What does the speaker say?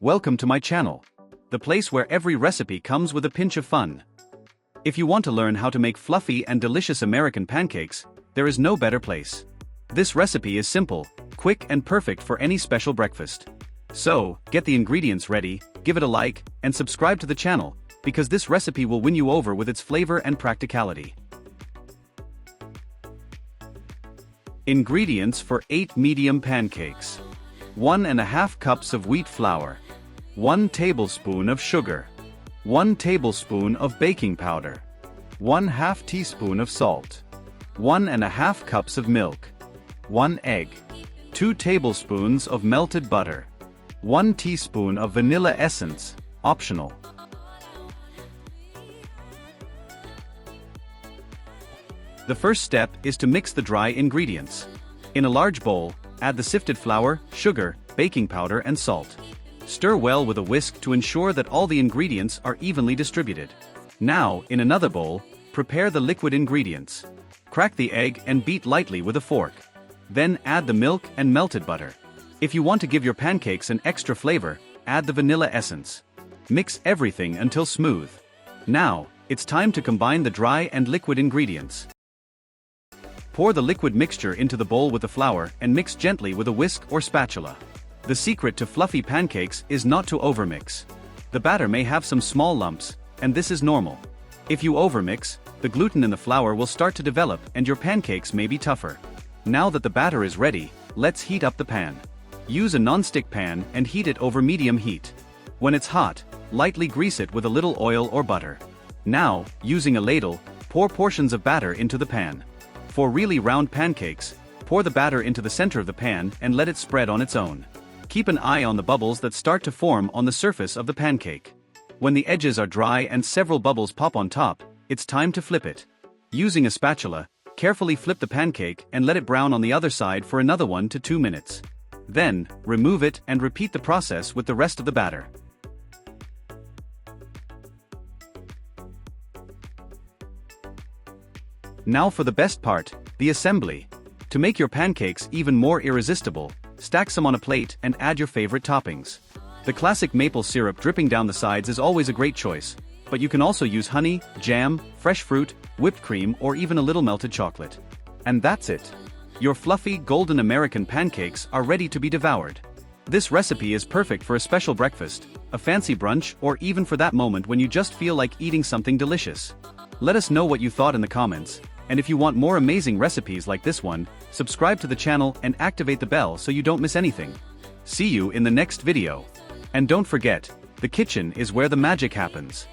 Welcome to my channel, the place where every recipe comes with a pinch of fun. If you want to learn how to make fluffy and delicious American pancakes, there is no better place. This recipe is simple, quick and perfect for any special breakfast. So, get the ingredients ready, give it a like, and subscribe to the channel, because this recipe will win you over with its flavor and practicality. Ingredients for 8 medium pancakes. 1½ cups of wheat flour. 1 tablespoon of sugar. 1 tablespoon of baking powder. 1/2 teaspoon of salt. 1½ cups of milk. 1 egg. 2 tablespoons of melted butter. 1 teaspoon of vanilla essence, optional. The first step is to mix the dry ingredients. In a large bowl, add the sifted flour, sugar, baking powder and salt. Stir well with a whisk to ensure that all the ingredients are evenly distributed. Now, in another bowl, prepare the liquid ingredients. Crack the egg and beat lightly with a fork. Then add the milk and melted butter. If you want to give your pancakes an extra flavor, add the vanilla essence. Mix everything until smooth. Now, it's time to combine the dry and liquid ingredients. Pour the liquid mixture into the bowl with the flour and mix gently with a whisk or spatula. The secret to fluffy pancakes is not to overmix. The batter may have some small lumps, and this is normal. If you overmix, the gluten in the flour will start to develop and your pancakes may be tougher. Now that the batter is ready, let's heat up the pan. Use a non-stick pan and heat it over medium heat. When it's hot, lightly grease it with a little oil or butter. Now, using a ladle, pour portions of batter into the pan. For really round pancakes, pour the batter into the center of the pan and let it spread on its own. Keep an eye on the bubbles that start to form on the surface of the pancake. When the edges are dry and several bubbles pop on top, it's time to flip it. Using a spatula, carefully flip the pancake and let it brown on the other side for another 1 to 2 minutes. Then, remove it and repeat the process with the rest of the batter. Now for the best part, the assembly. To make your pancakes even more irresistible, stack some on a plate and add your favorite toppings. The classic maple syrup dripping down the sides is always a great choice, but you can also use honey, jam, fresh fruit, whipped cream or even a little melted chocolate. And that's it. Your fluffy, golden American pancakes are ready to be devoured. This recipe is perfect for a special breakfast, a fancy brunch or even for that moment when you just feel like eating something delicious. Let us know what you thought in the comments. And if you want more amazing recipes like this one, subscribe to the channel and activate the bell so you don't miss anything. See you in the next video. And don't forget, the kitchen is where the magic happens.